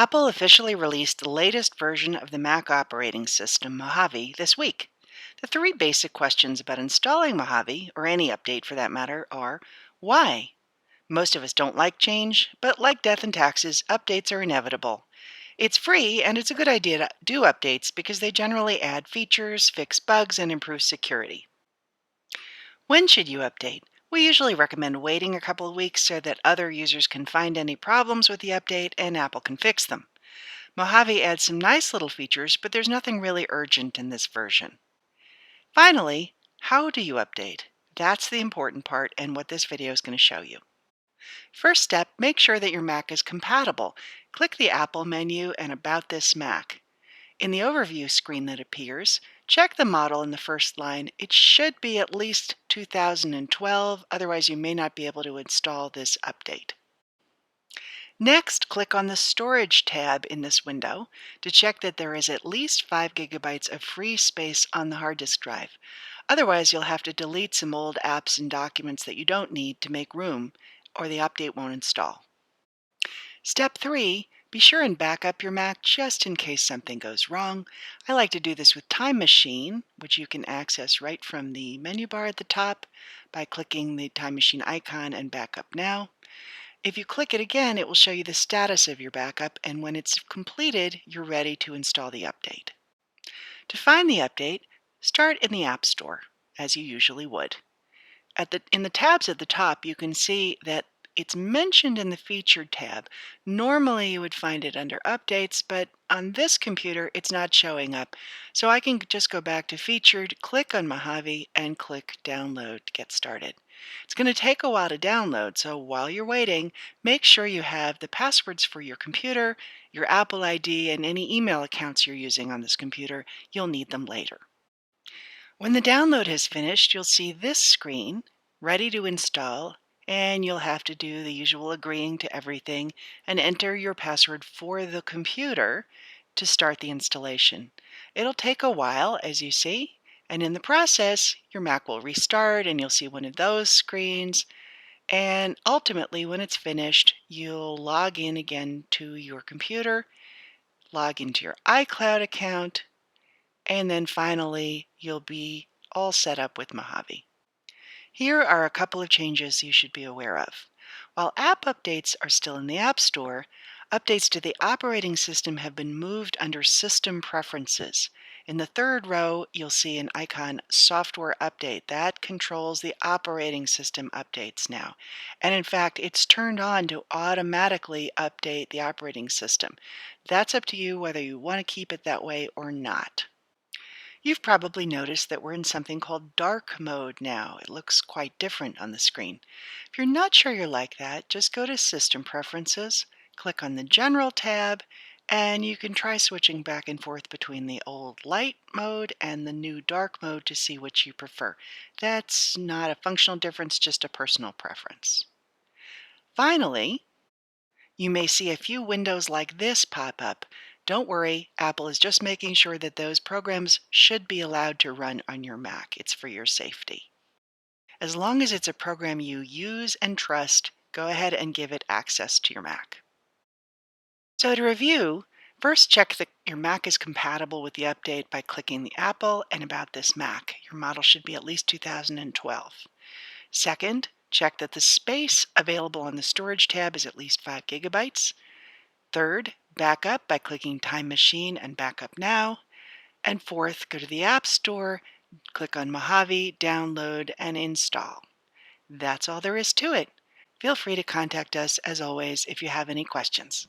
Apple officially released the latest version of the Mac operating system, Mojave, this week. The three basic questions about installing Mojave, or any update for that matter, are why? Most of us don't like change, but like death and taxes, updates are inevitable. It's free, and it's a good idea to do updates because they generally add features, fix bugs, and improve security. When should you update? We usually recommend waiting a couple of weeks so that other users can find any problems with the update and Apple can fix them. Mojave adds some nice little features, but there's nothing really urgent in this version. Finally, how do you update? That's the important part and what this video is going to show you. First step, make sure that your Mac is compatible. Click the Apple menu and About This Mac. In the overview screen that appears, check the model in the first line. It should be at least 2012, otherwise you may not be able to install this update. Next, click on the Storage tab in this window to check that there is at least 5 gigabytes of free space on the hard disk drive. Otherwise, you'll have to delete some old apps and documents that you don't need to make room, or the update won't install. Step 3, be sure and back up your Mac just in case something goes wrong. I like to do this with Time Machine, which you can access right from the menu bar at the top by clicking the Time Machine icon and Backup Now. If you click it again, it will show you the status of your backup, and when it's completed, you're ready to install the update. To find the update, start in the App Store, as you usually would. In the tabs at the top, you can see that it's mentioned in the Featured tab. Normally, you would find it under Updates, but on this computer, it's not showing up. So I can just go back to Featured, click on Mojave, and click Download to get started. It's going to take a while to download, so while you're waiting, make sure you have the passwords for your computer, your Apple ID, and any email accounts you're using on this computer. You'll need them later. When the download has finished, you'll see this screen, ready to install, and you'll have to do the usual agreeing to everything and enter your password for the computer to start the installation. It'll take a while, as you see, and in the process, your Mac will restart and you'll see one of those screens. And ultimately, when it's finished, you'll log in again to your computer, log into your iCloud account, and then finally, you'll be all set up with Mojave. Here are a couple of changes you should be aware of. While app updates are still in the App Store, updates to the operating system have been moved under System Preferences. In the third row, you'll see an icon, Software Update. That controls the operating system updates now. And in fact, it's turned on to automatically update the operating system. That's up to you whether you want to keep it that way or not. You've probably noticed that we're in something called dark mode now. It looks quite different on the screen. If you're not sure you like that, just go to System Preferences, click on the General tab, and you can try switching back and forth between the old light mode and the new dark mode to see which you prefer. That's not a functional difference, just a personal preference. Finally, you may see a few windows like this pop up. Don't worry, Apple is just making sure that those programs should be allowed to run on your Mac. It's for your safety. As long as it's a program you use and trust, go ahead and give it access to your Mac. So to review, first check that your Mac is compatible with the update by clicking the Apple and About This Mac. Your model should be at least 2012. Second, check that the space available on the Storage tab is at least 5 gigabytes. Third, back up by clicking Time Machine and Backup Now. And fourth, go to the App Store, click on Mojave, download, and install. That's all there is to it. Feel free to contact us, as always, if you have any questions.